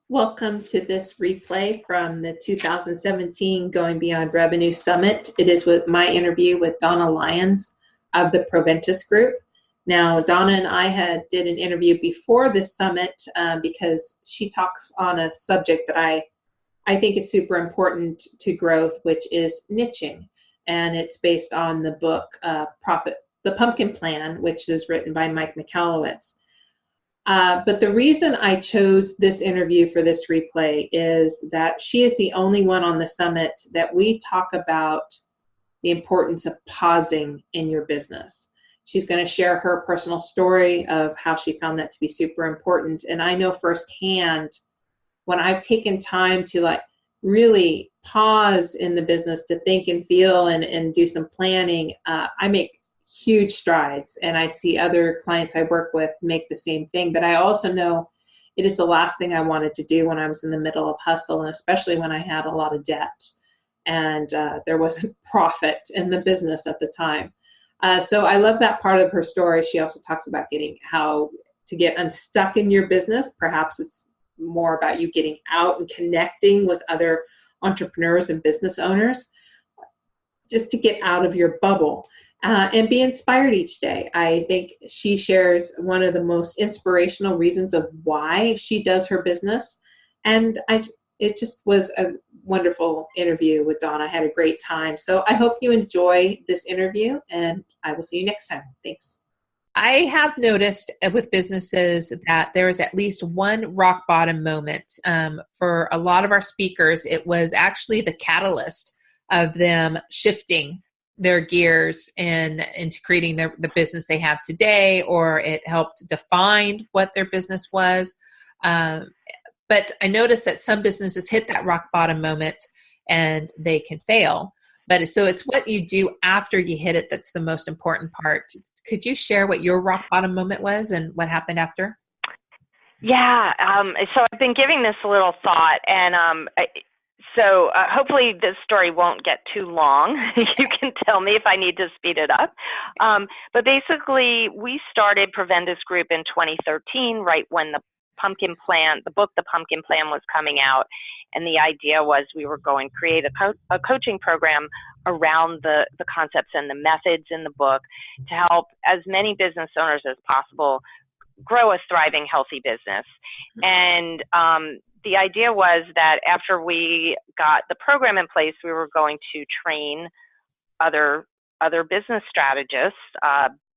Welcome to this replay from the 2017 Going Beyond Revenue Summit. It is with my interview with Donna Leyens of the Provendus Group. Now, Donna and I did an interview before this summit because she talks on a subject that I think is super important to growth, which is niching. And it's based on the book, The Pumpkin Plan, which is written by Mike Michalowicz. But the reason I chose this interview for this replay is that she is the only one on the summit that we talk about the importance of pausing in your business. She's going to share her personal story of how she found that to be super important. And I know firsthand when I've taken time to really pause in the business to think and feel and do some planning, I make huge strides, and I see other clients I work with make the same thing. But I also know it is the last thing I wanted to do when I was in the middle of hustle, and especially when I had a lot of debt and there wasn't profit in the business at the time. So I love that part of her story. She also talks about how to get unstuck in your business. Perhaps it's more about you getting out and connecting with other entrepreneurs and business owners, just to get out of your bubble. And be inspired each day. I think she shares one of the most inspirational reasons of why she does her business. And it just was a wonderful interview with Donna. I had a great time. So I hope you enjoy this interview, and I will see you next time. Thanks. I have noticed with businesses that there is at least one rock bottom moment. For a lot of our speakers, it was actually the catalyst of them shifting their gears into creating the business they have today, or it helped define what their business was. But I noticed that some businesses hit that rock bottom moment and they can fail. So it's what you do after you hit it that's the most important part. Could you share what your rock bottom moment was and what happened after? Yeah. So I've been giving this a little thought, and So hopefully this story won't get too long. You can tell me if I need to speed it up. But basically, we started Provendus Group in 2013, right when the book, The Pumpkin Plan, was coming out. And the idea was we were going to create a coaching program around the concepts and the methods in the book to help as many business owners as possible grow a thriving, healthy business. And the idea was that after we got the program in place, we were going to train other business strategists,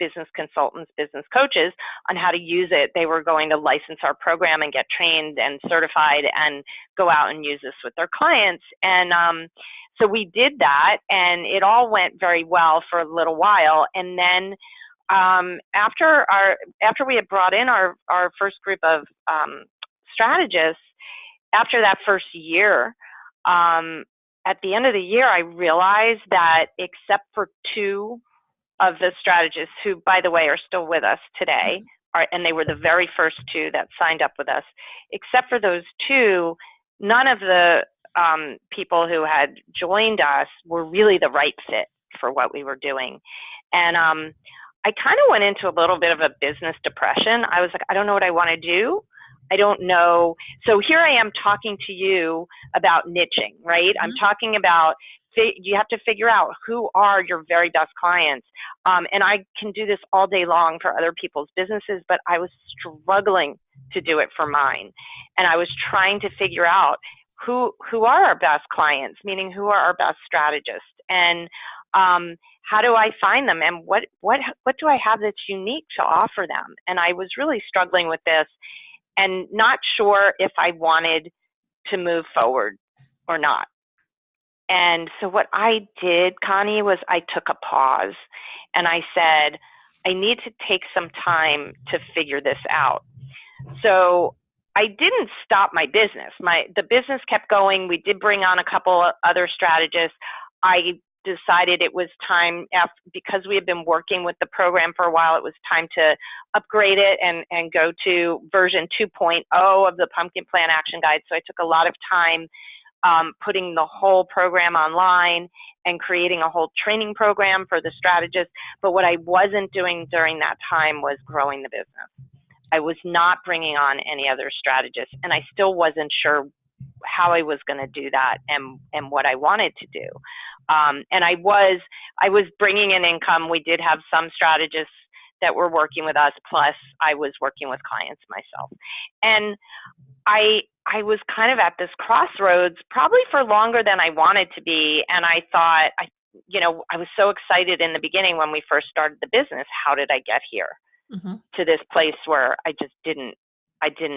business consultants, business coaches on how to use it. They were going to license our program and get trained and certified and go out and use this with their clients. And so we did that, and it all went very well for a little while. And then after we had brought in our first group of strategists, after that first year, at the end of the year, I realized that except for two of the strategists, who, by the way, are still with us today, and they were the very first two that signed up with us, except for those two, none of the people who had joined us were really the right fit for what we were doing. And I kind of went into a little bit of a business depression. I was like, I don't know what I want to do. I don't know. So here I am talking to you about niching, right? Mm-hmm. I'm talking about you have to figure out who are your very best clients. And I can do this all day long for other people's businesses, but I was struggling to do it for mine. And I was trying to figure out who are our best clients, meaning who are our best strategists, and how do I find them, and what do I have that's unique to offer them? And I was really struggling with this and not sure if I wanted to move forward or not. And so what I did, Connie, was I took a pause and I said, I need to take some time to figure this out. So I didn't stop my business. The business kept going. We did bring on a couple of other strategists. I decided it was time, because we had been working with the program for a while, it was time to upgrade it and go to version 2.0 of the Pumpkin Plan Action Guide. So I took a lot of time putting the whole program online and creating a whole training program for the strategists. But what I wasn't doing during that time was growing the business. I was not bringing on any other strategists, and I still wasn't sure how I was going to do that and what I wanted to do. And I was bringing in income. We did have some strategists that were working with us, plus I was working with clients myself. And I was kind of at this crossroads, probably for longer than I wanted to be. And I thought, I was so excited in the beginning when we first started the business. How did I get here to this place where I didn't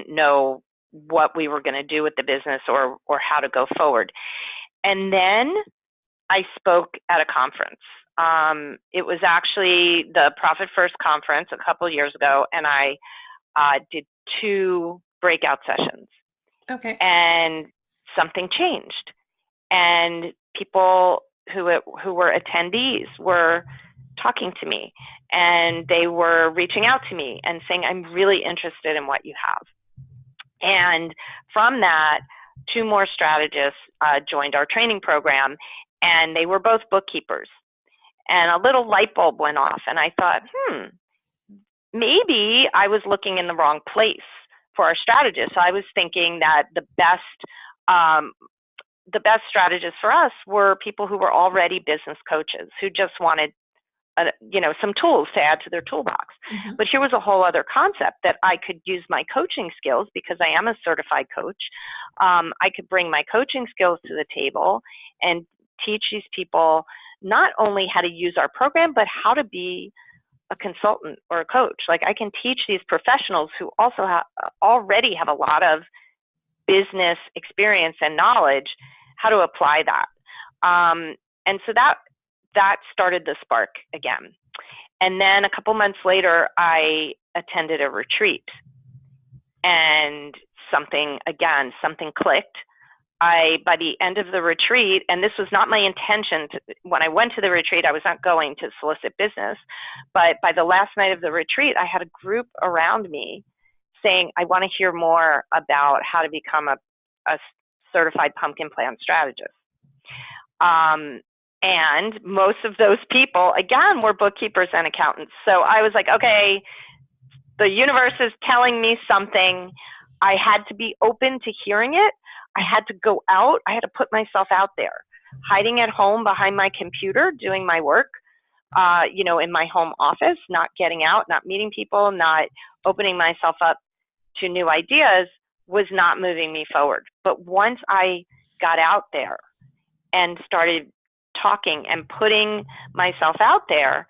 know what we were going to do with the business or how to go forward. And then I spoke at a conference. It was actually the Profit First conference a couple of years ago, and I did 2 breakout sessions. Okay. And something changed, and people who were attendees were talking to me, and they were reaching out to me and saying, I'm really interested in what you have. And from that, 2 more strategists joined our training program, and they were both bookkeepers. And a little light bulb went off, and I thought, maybe I was looking in the wrong place for our strategists. I was thinking that the best strategists for us were people who were already business coaches, who just wanted some tools to add to their toolbox. But here was a whole other concept, that I could use my coaching skills, because I am a certified coach. I could bring my coaching skills to the table and teach these people not only how to use our program, but how to be a consultant or a coach. Like, I can teach these professionals who also already have a lot of business experience and knowledge how to apply that. And so that started the spark again. And then a couple months later, I attended a retreat, and something clicked. By the end of the retreat, and this was not my intention when I went to the retreat, I was not going to solicit business, but by the last night of the retreat, I had a group around me saying, I want to hear more about how to become a certified pumpkin plan strategist. And most of those people, again, were bookkeepers and accountants. So I was like, okay, the universe is telling me something. I had to be open to hearing it. I had to go out. I had to put myself out there, hiding at home behind my computer, doing my work, in my home office, not getting out, not meeting people, not opening myself up to new ideas, was not moving me forward. But once I got out there and started talking and putting myself out there,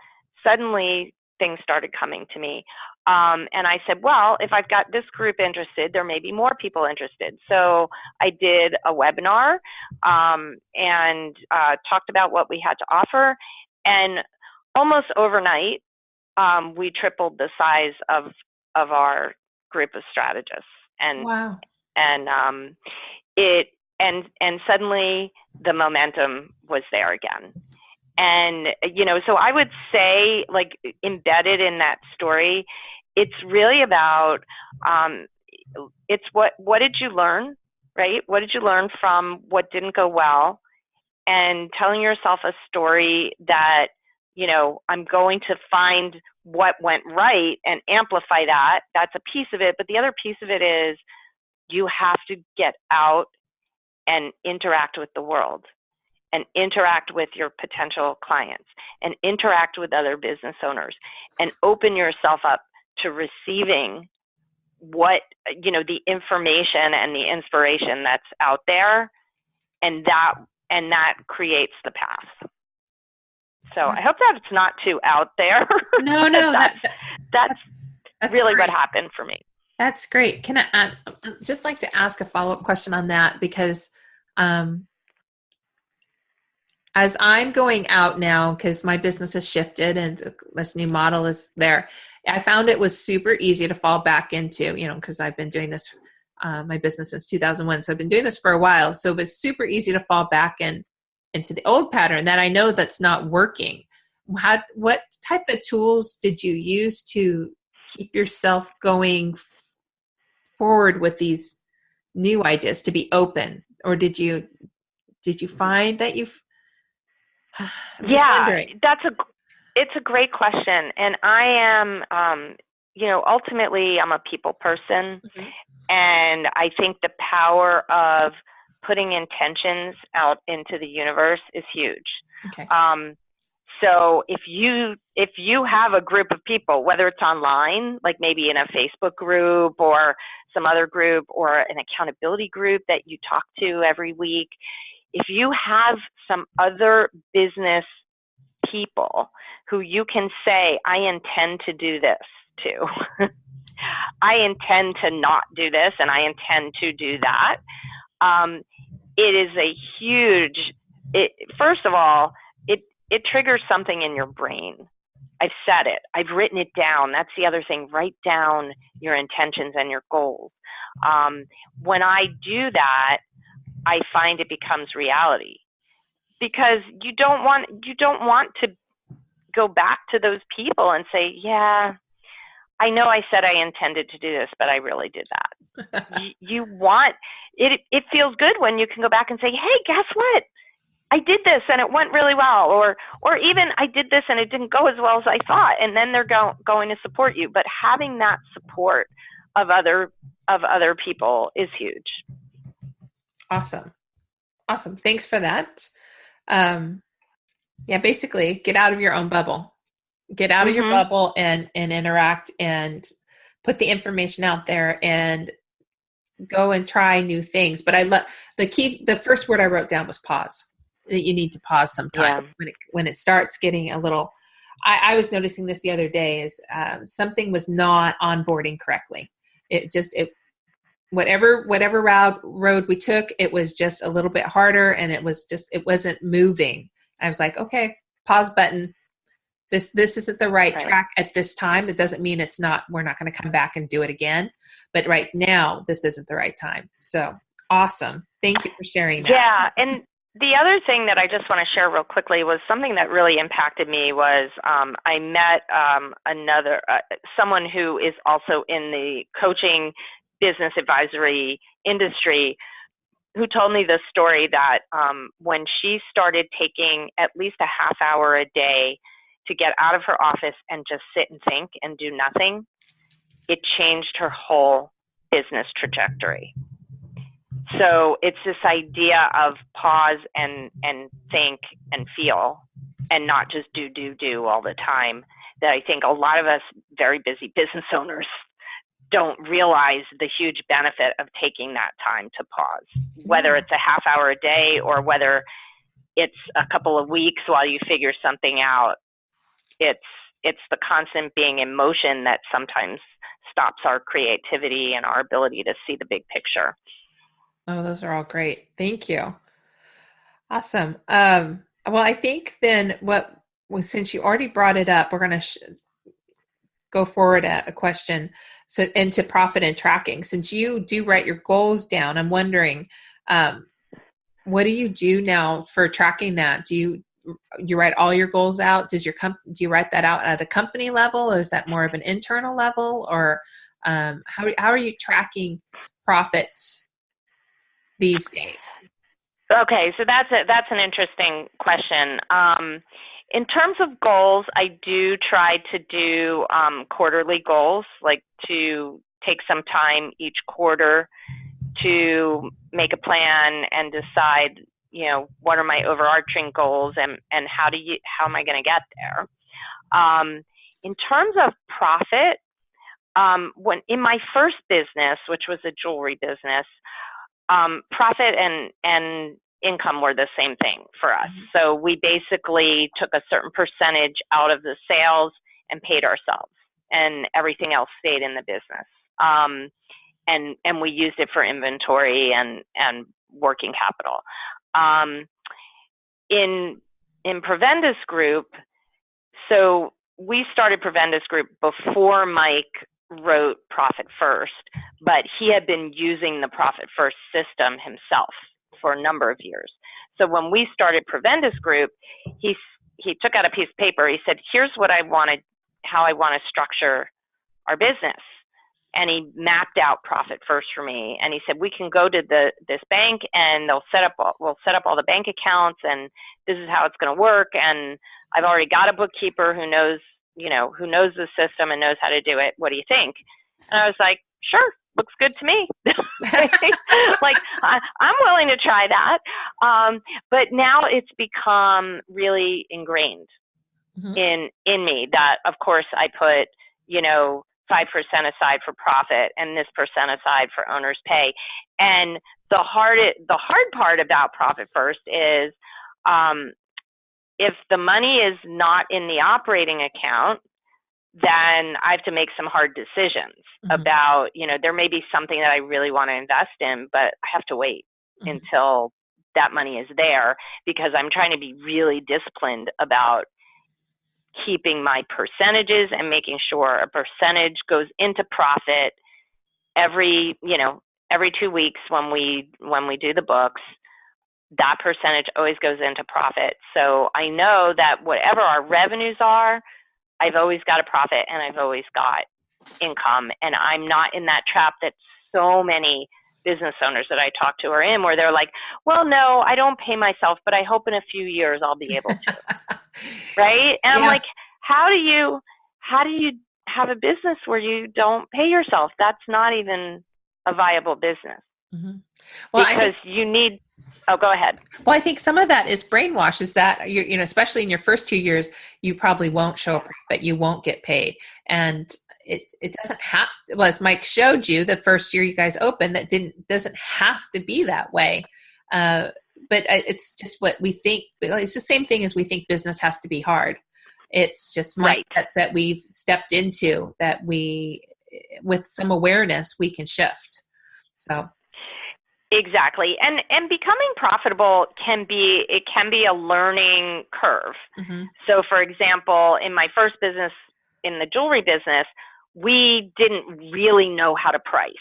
suddenly things started coming to me. And I said, well, if I've got this group interested, there may be more people interested. So I did a webinar and talked about what we had to offer. And almost overnight, we tripled the size of our group of strategists. And wow. And suddenly the momentum was there again. And, so I would say, like, embedded in that story, it's really about, it's what did you learn, right? What did you learn from what didn't go well? And telling yourself a story that, I'm going to find what went right and amplify that. That's a piece of it. But the other piece of it is you have to get out and interact with the world, and interact with your potential clients, and interact with other business owners, and open yourself up to receiving what, the information and the inspiration that's out there, and that creates the path. So I hope that it's not too out there. No, that's really great. what happened for me. That's great. Can I just like to ask a follow-up question on that, because as I'm going out now, because my business has shifted and this new model is there, I found it was super easy to fall back into, because I've been doing this, my business since 2001. So I've been doing this for a while. So it's super easy to fall back into the old pattern that I know that's not working. What type of tools did you use to keep yourself going forward with these new ideas, to be open? Or did you find that It's a great question. And I am, ultimately I'm a people person. Mm-hmm. And I think the power of putting intentions out into the universe is huge. Okay. So if you have a group of people, whether it's online, like maybe in a Facebook group or some other group or an accountability group that you talk to every week, if you have some other business people who you can say, I intend to do this to, I intend to not do this and I intend to do that. It is a huge, first of all, it triggers something in your brain. I've said it. I've written it down. That's the other thing. Write down your intentions and your goals. When I do that, I find it becomes reality, because you don't want to go back to those people and say, yeah, I know I said I intended to do this, but I really did that. You want it. It feels good when you can go back and say, hey, guess what? I did this and it went really well, or even I did this and it didn't go as well as I thought, and then they're going to support you. But having that support of other people is huge. Awesome. Thanks for that. Yeah, basically get out of your own bubble. Get out of your bubble and interact and put the information out there and go and try new things. But I love the first word I wrote down was pause. That you need to pause sometime when it starts getting a little. I was noticing this the other day is something was not onboarding correctly. Whatever road we took, it was just a little bit harder, and it wasn't moving. I was like, okay, pause button. This isn't the right track at this time. It doesn't mean we're not going to come back and do it again. But right now, this isn't the right time. So awesome. Thank you for sharing that. Yeah. And the other thing that I just want to share real quickly was something that really impacted me was I met someone who is also in the coaching business advisory industry, who told me this story that when she started taking at least a half hour a day to get out of her office and just sit and think and do nothing, it changed her whole business trajectory. So it's this idea of pause and think and feel, and not just do all the time, that I think a lot of us very busy business owners don't realize the huge benefit of taking that time to pause, whether it's a half hour a day or whether it's a couple of weeks while you figure something out. It's the constant being in motion that sometimes stops our creativity and our ability to see the big picture. Oh, those are all great. Thank you. Awesome. Well, I think then since you already brought it up, we're going to go forward at a question into profit and tracking. Since you do write your goals down, I'm wondering, what do you do now for tracking that? Do you write all your goals out? Do you write that out at a company level, or is that more of an internal level, or how are you tracking profits these days? Okay, so that's an interesting question. In terms of goals, I do try to do quarterly goals, like to take some time each quarter to make a plan and decide, what are my overarching goals and how am I going to get there? In terms of profit, when in my first business, which was a jewelry business, profit and income were the same thing for us. So we basically took a certain percentage out of the sales and paid ourselves, and everything else stayed in the business. And we used it for inventory and working capital. In Provendus Group, so we started Provendus Group before Mike wrote Profit First, but he had been using the Profit First system himself for a number of years. So when we started Provendus Group, he took out a piece of paper. He said, here's what how I want to structure our business. And he mapped out Profit First for me. And he said, we can go to this bank and we'll set up all the bank accounts, and this is how it's going to work. And I've already got a bookkeeper who knows who knows the system and knows how to do it. What do you think? And I was like, sure, looks good to me. Like, I'm willing to try that. But now it's become really ingrained in me that, of course, I put, 5% aside for profit and this percent aside for owner's pay. And the hard part about Profit First is, if the money is not in the operating account, then I have to make some hard decisions about, there may be something that I really want to invest in, but I have to wait until that money is there, because I'm trying to be really disciplined about keeping my percentages and making sure a percentage goes into profit every 2 weeks when we do the books. That percentage always goes into profit. So I know that whatever our revenues are, I've always got a profit and I've always got income. And I'm not in that trap that so many business owners that I talk to are in, where they're like, well, no, I don't pay myself, but I hope in a few years I'll be able to. Right? And I'm like, how do you have a business where you don't pay yourself? That's not even a viable business. Well, because you need, go ahead. Well, I think some of that is brainwashes that, especially in your first 2 years, you probably won't show a profit, you won't get paid. And it doesn't have to, well, as Mike showed you, the first year you guys opened, doesn't have to be that way. But it's just what we think. It's the same thing as we think business has to be hard. It's just mindsets that we've stepped into that with some awareness, we can shift. So. Exactly. And becoming profitable can be a learning curve. So for example, in my first business, in the jewelry business, we didn't really know how to price.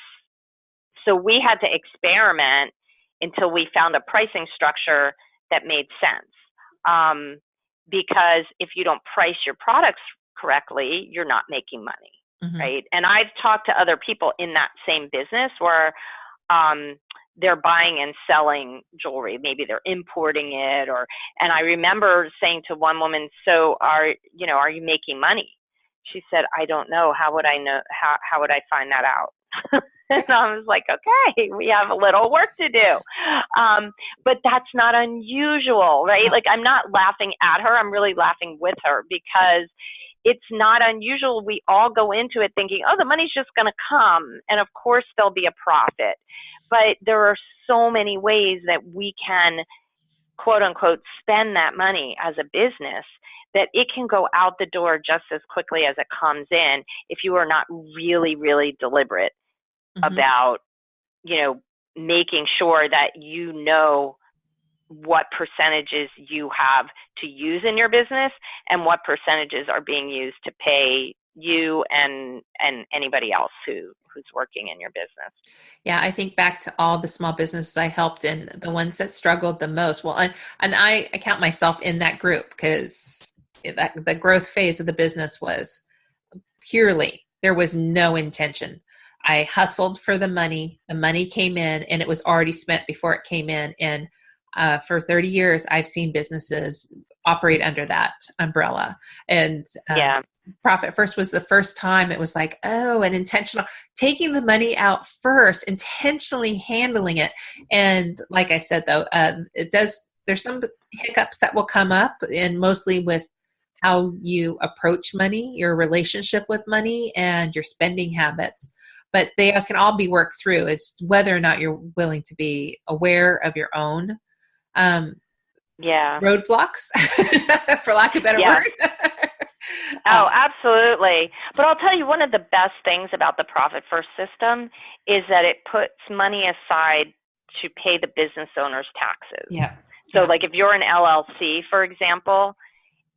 So we had to experiment until we found a pricing structure that made sense. Because if you don't price your products correctly, you're not making money, right? And I've talked to other people in that same business where they're buying and selling jewelry. Maybe they're importing it, and I remember saying to one woman, so are you making money? She said, I don't know. How would I know? How would I find that out? And I was like, okay, we have a little work to do. But that's not unusual, right? Like, I'm not laughing at her. I'm really laughing with her, because it's not unusual. We all go into it thinking, oh, the money's just going to come. And of course there'll be a profit. But there are so many ways that we can, quote unquote, spend that money as a business, that it can go out the door just as quickly as it comes in if you are not really, really deliberate about, making sure that what percentages you have to use in your business and what percentages are being used to pay you and anybody else who's working in your business. Yeah, I think back to all the small businesses I helped in, the ones that struggled the most. Well, and I count myself in that group, because the growth phase of the business was purely, there was no intention. I hustled for the money came in, and it was already spent before it came in. And for 30 years, I've seen businesses operate under that umbrella. And Profit First was the first time it was like, an intentional, taking the money out first, intentionally handling it. And like I said, though, there's some hiccups that will come up, and mostly with how you approach money, your relationship with money, and your spending habits. But they can all be worked through. It's whether or not you're willing to be aware of your own roadblocks, for lack of a better word. Oh, absolutely. But I'll tell you, one of the best things about the Profit First system is that it puts money aside to pay the business owner's taxes. Yeah. So like if you're an LLC, for example,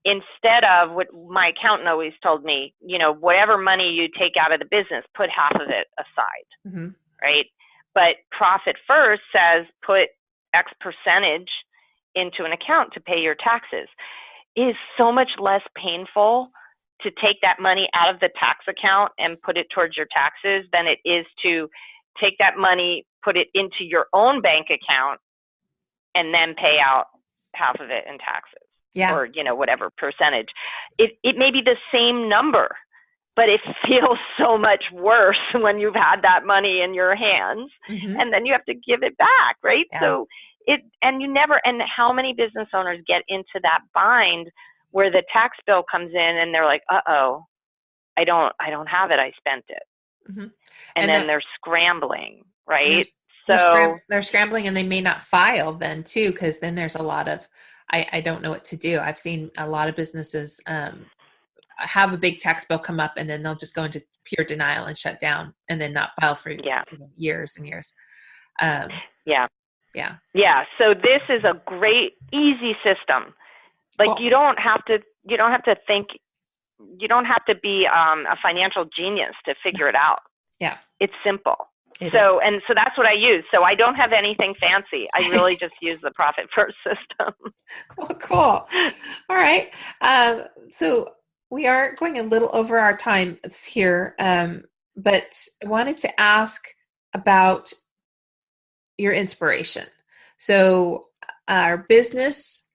instead of what my accountant always told me, whatever money you take out of the business, put half of it aside, right? But Profit First says put X percentage into an account to pay your taxes. It is so much less painful to take that money out of the tax account and put it towards your taxes than it is to take that money, put it into your own bank account, and then pay out half of it in taxes. Yeah. or, whatever percentage. It may be the same number, but it feels so much worse when you've had that money in your hands and then you have to give it back, right? Yeah. So and how many business owners get into that bind where the tax bill comes in and they're like, uh-oh, I don't have it. I spent it. And then they're scrambling, right? They're scrambling and they may not file then too, because then there's a lot of, I don't know what to do. I've seen a lot of businesses have a big tax bill come up and then they'll just go into pure denial and shut down and then not file for years and years. Yeah. So this is a great, easy system. Like cool. You don't have to think, you don't have to be a financial genius to figure it out. Yeah. It's simple. So that's what I use. So I don't have anything fancy. I really just use the Profit First system. Well, cool. All right. So we are going a little over our time here, but I wanted to ask about your inspiration. So our business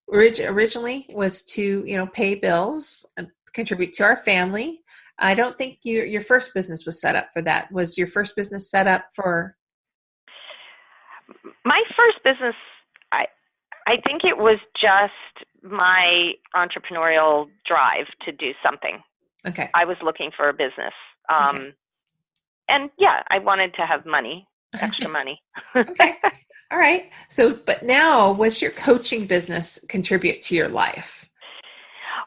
originally was to, pay bills and contribute to our family. I don't think your first business was set up for that. Was your first business set up for? My first business, I think it was just my entrepreneurial drive to do something. Okay. I was looking for a business. And yeah, I wanted to have money, extra money. Okay. All right. So, but now what's your coaching business contribute to your life?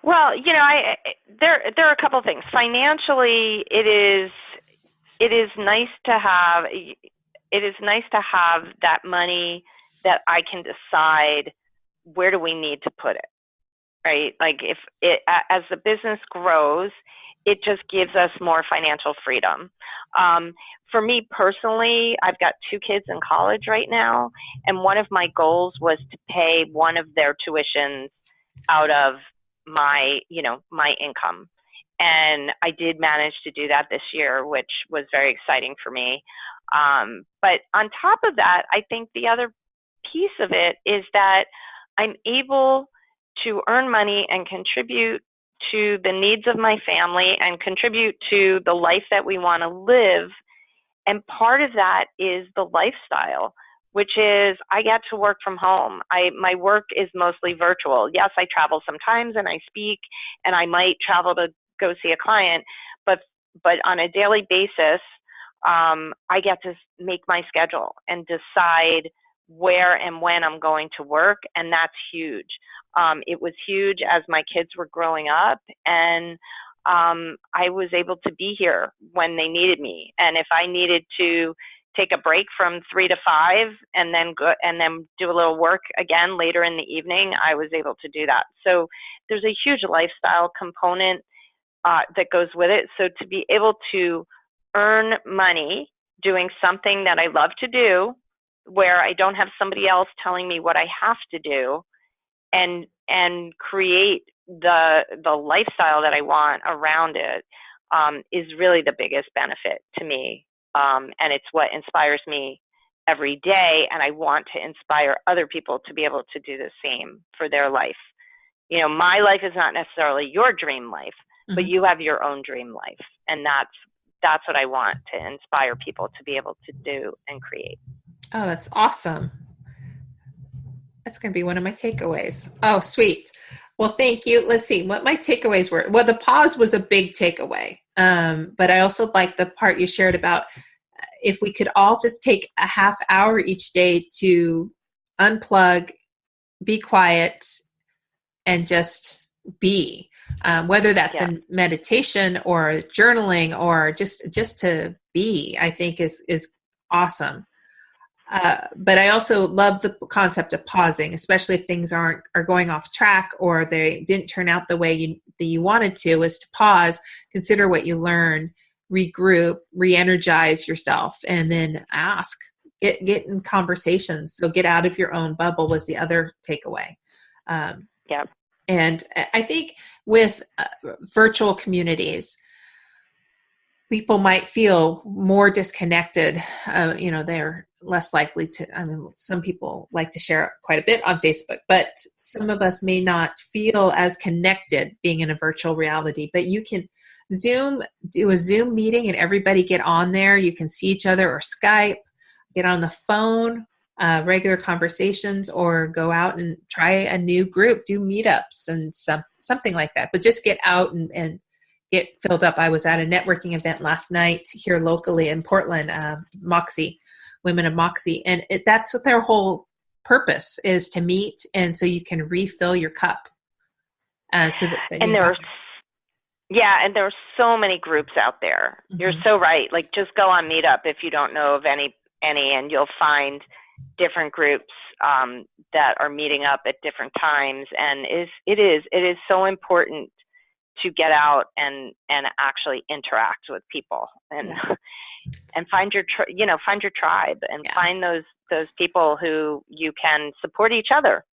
Well, there are a couple of things. Financially, it is nice to have that money that I can decide where do we need to put it, right? Like as the business grows, it just gives us more financial freedom. For me personally, I've got 2 kids in college right now, and one of my goals was to pay one of their tuitions out of my income. And I did manage to do that this year, which was very exciting for me. But on top of that, I think the other piece of it is that I'm able to earn money and contribute to the needs of my family and contribute to the life that we want to live. And part of that is the lifestyle, which is I get to work from home. My work is mostly virtual. Yes, I travel sometimes and I speak, and I might travel to go see a client, but on a daily basis, I get to make my schedule and decide where and when I'm going to work, and that's huge. It was huge as my kids were growing up, and I was able to be here when they needed me. And if I needed to take a break from 3 to 5 and then do a little work again later in the evening, I was able to do that. So there's a huge lifestyle component that goes with it. So to be able to earn money doing something that I love to do, where I don't have somebody else telling me what I have to do, and create the lifestyle that I want around it, is really the biggest benefit to me. And it's what inspires me every day. And I want to inspire other people to be able to do the same for their life. My life is not necessarily your dream life, but you have your own dream life. And that's what I want to inspire people to be able to do and create. Oh, that's awesome. That's going to be one of my takeaways. Oh, sweet. Well, thank you. Let's see what my takeaways were. Well, the pause was a big takeaway. But I also like the part you shared about if we could all just take a half hour each day to unplug, be quiet, and just be, whether that's in meditation or journaling or just to be, I think is awesome. But I also love the concept of pausing, especially if things are going off track or they didn't turn out the way you wanted to, is to pause, consider what you learned, regroup, re-energize yourself, and then get in conversations. So get out of your own bubble was the other takeaway. And I think with virtual communities, people might feel more disconnected. They're less likely to, some people like to share quite a bit on Facebook, but some of us may not feel as connected being in a virtual reality. But you can do a Zoom meeting and everybody get on there. You can see each other, or Skype, get on the phone, regular conversations, or go out and try a new group, do meetups and something like that. But just get out and get filled up. I was at a networking event last night here locally in Portland, Moxie, Women of Moxie. And that's what their whole purpose is, to meet. And so you can refill your cup. And there are so many groups out there. Mm-hmm. You're so right. Like, just go on Meetup if you don't know of any, and you'll find different groups that are meeting up at different times. And it is so important to get out and actually interact with people and find your tribe and find those people who you can support each other.